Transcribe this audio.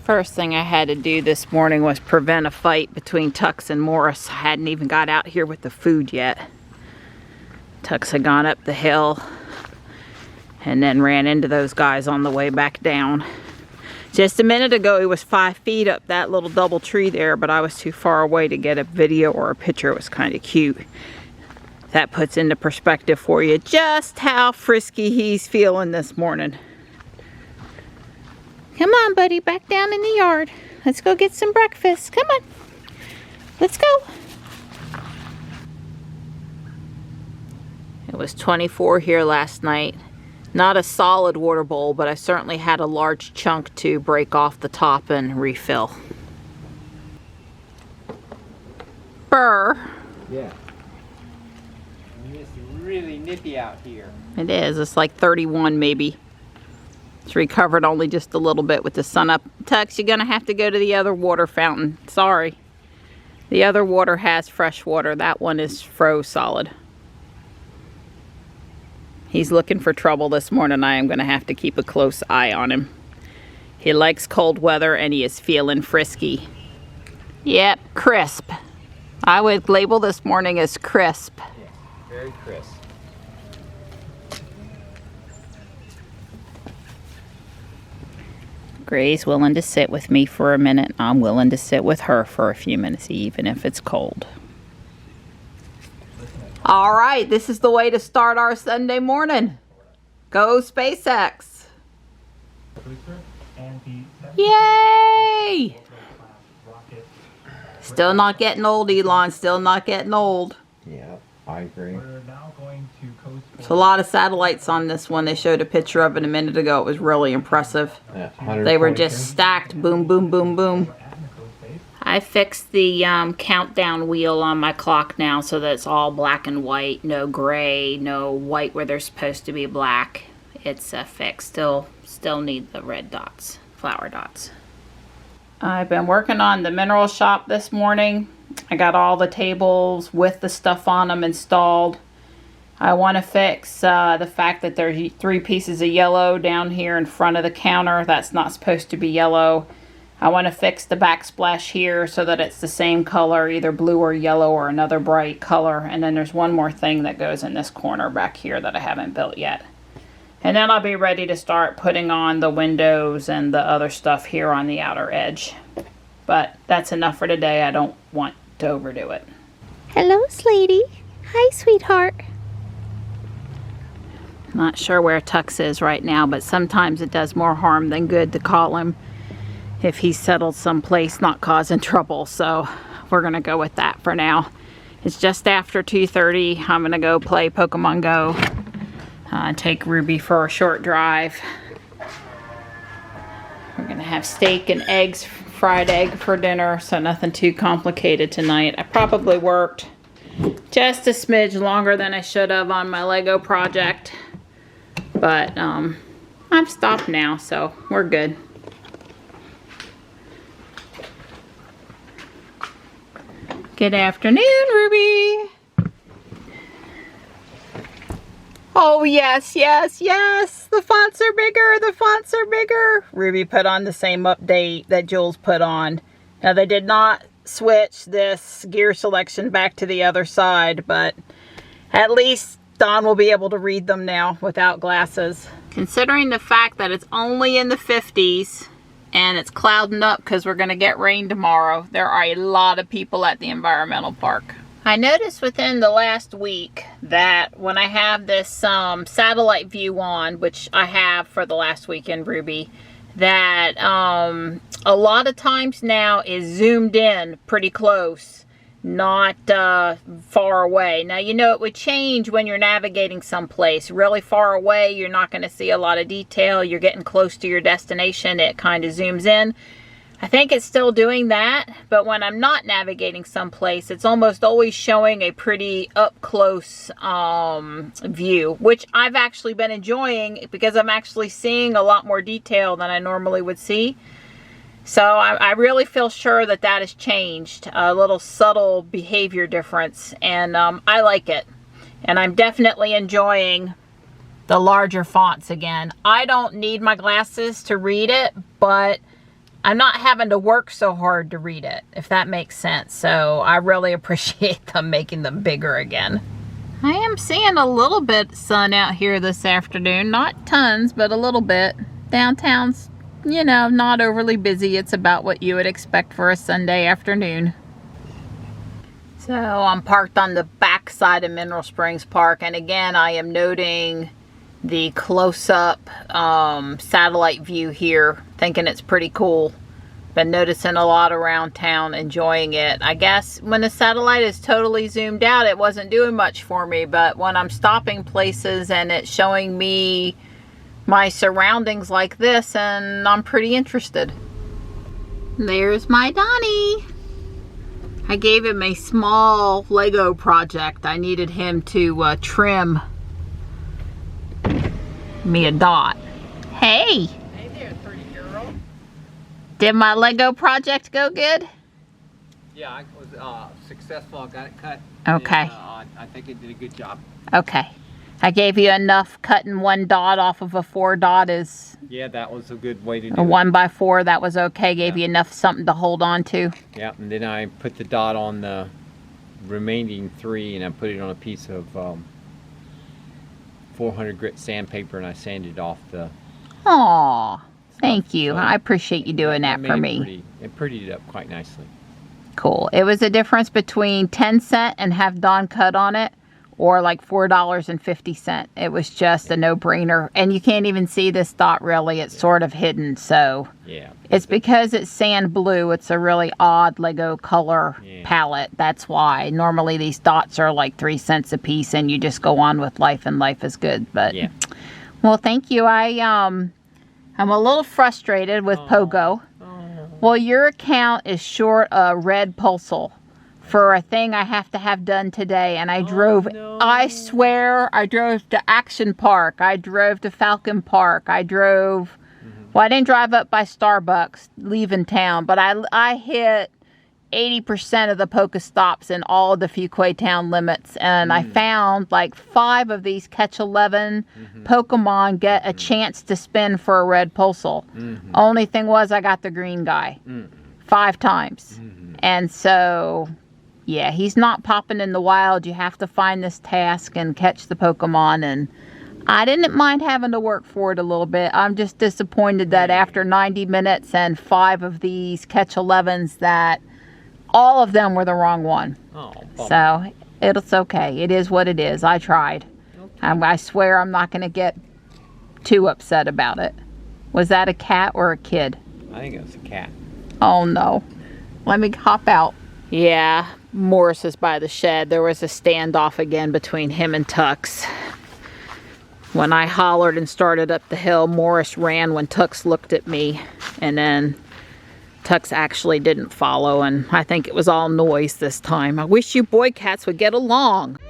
First thing I had to do this morning was prevent a fight between Tux and Morris. I hadn't even got out here with the food yet. Tux had gone up the hill and then ran into those guys on the way back down. Just a minute ago he was 5 feet up that little double tree there, but I was too far away to get a video or a picture. It was kind of cute. That puts into perspective for you just how frisky he's feeling this morning. Come on, buddy, back down in the yard. Let's go get some breakfast. Come on. Let's go. It was 24 here last night. Not a solid water bowl, but I certainly had a large chunk to break off the top and refill. Burr. Yeah. It's really nippy out here. It is. It's like 31 maybe. It's recovered only just a little bit with the sun up. Tux, you're going to have to go to the other water fountain. Sorry. The other water has fresh water. That one is froze solid. He's looking for trouble this morning. I am going to have to keep a close eye on him. He likes cold weather and he is feeling frisky. Yep, crisp. I would label this morning as crisp. Yeah, very crisp. Gray's willing to sit with me for a minute. I'm willing to sit with her for a few minutes, even if it's cold. All right, this is the way to start our Sunday morning. Go SpaceX. Yay! Still not getting old, Elon. Still not getting old. Yeah, I agree. There's a lot of satellites on this one. They showed a picture of it a minute ago. It was really impressive. They were just stacked. Boom, boom, boom, boom. I fixed the countdown wheel on my clock now so that it's all black and white. No gray, no white where they're supposed to be black. It's fixed. Still need the red dots, flower dots. I've been working on the mineral shop this morning. I got all the tables with the stuff on them installed. I want to fix the fact that there's 3 pieces of yellow down here in front of the counter. That's not supposed to be yellow. I want to fix the backsplash here so that it's the same color, either blue or yellow or another bright color. And then there's one more thing that goes in this corner back here that I haven't built yet. And then I'll be ready to start putting on the windows and the other stuff here on the outer edge. But that's enough for today. I don't want to overdo it. Hello, Slaty. Hi, sweetheart. Not sure where Tux is right now, but sometimes it does more harm than good to call him if he's settled someplace not causing trouble. So we're going to go with that for now. It's just after 2:30. I'm going to go play Pokemon Go. Take Ruby for a short drive. We're going to have steak and eggs, fried egg for dinner, so nothing too complicated tonight. I probably worked just a smidge longer than I should have on my Lego project. But I'm stopped now, so we're good. Good afternoon, Ruby. Oh, yes, yes, yes. The fonts are bigger. The fonts are bigger. Ruby put on the same update that Jules put on. Now, they did not switch this gear selection back to the other side, but at least Don will be able to read them now without glasses. Considering the fact that it's only in the 50s and it's clouding up because we're going to get rain tomorrow, there are a lot of people at the environmental park. I noticed within the last week that when I have this satellite view on, which I have for the last week in Ruby, that a lot of times now is zoomed in pretty close. not far away. Now, you know, it would change when you're navigating someplace. Really far away, you're not going to see a lot of detail. You're getting close to your destination, it kind of zooms in. I think it's still doing that, but when I'm not navigating someplace, it's almost always showing a pretty up-close view, which I've actually been enjoying because I'm actually seeing a lot more detail than I normally would see. So I really feel sure that that has changed, a little subtle behavior difference, and I like it. And I'm definitely enjoying the larger fonts again. I don't need my glasses to read it, but I'm not having to work so hard to read it, if that makes sense. So I really appreciate them making them bigger again. I am seeing a little bit of sun out here this afternoon. Not tons, but a little bit. Downtown's, you know, not overly busy. It's about what you would expect for a Sunday afternoon. So I'm parked on the back side of Mineral Springs Park, and again, I am noting the close-up satellite view here, thinking it's pretty cool. Been noticing a lot around town, enjoying it. I guess when the satellite is totally zoomed out, it wasn't doing much for me, but when I'm stopping places and it's showing me my surroundings like this, and I'm pretty interested. There's my Donnie. I gave him a small Lego project. I needed him to trim me a dot. Hey! Hey there, pretty girl. Did my Lego project go good? Yeah, I was successful. I got it cut. Okay. And, I think it did a good job. Okay. I gave you enough. Cutting one dot off of a 4 dot is Yeah, that was a good way to do a it. 1x4. That was okay. Gave you enough something to hold on to. Yeah, and then I put the dot on the remaining 3, and I put it on a piece of 400 grit sandpaper, and I sanded off the... Aw, thank you. I appreciate you doing that for me. It prettied it up quite nicely. Cool. It was a difference between 10 cents and have Don cut on it, or like $4.50. It was just a no-brainer. And you can't even see this dot really. It's sort of hidden, so... Yeah. It's because it's sand blue. It's a really odd Lego color palette. That's why. Normally these dots are like 3 cents a piece and you just go on with life and life is good. But yeah. Well, thank you. I'm a little frustrated with Pogo. Well, your account is short a red pulsal for a thing I have to have done today, and I drove, I swear, I drove to Action Park, I drove to Falcon Park, I drove, well, I didn't drive up by Starbucks leaving town, but I hit 80% of the Pokestops in all of the Fuquay town limits, and I found like 5 of these Catch 11 Pokemon get a chance to spin for a red pulsal. Only thing was I got the green guy 5 times, and so... yeah, he's not popping in the wild. You have to find this task and catch the Pokemon, and I didn't mind having to work for it a little bit. I'm just disappointed that after 90 minutes and 5 of these Catch 11s that all of them were the wrong one. Oh, so it's okay. It is what it is. I tried. Okay. I swear I'm not going to get too upset about it. Was that a cat or a kid? I think it was a cat. Oh, no. Let me hop out. Yeah, Morris is by the shed. There was a standoff again between him and Tux. When I hollered and started up the hill, Morris ran when Tux looked at me, and then Tux actually didn't follow, and I think it was all noise this time. I wish you boy cats would get along.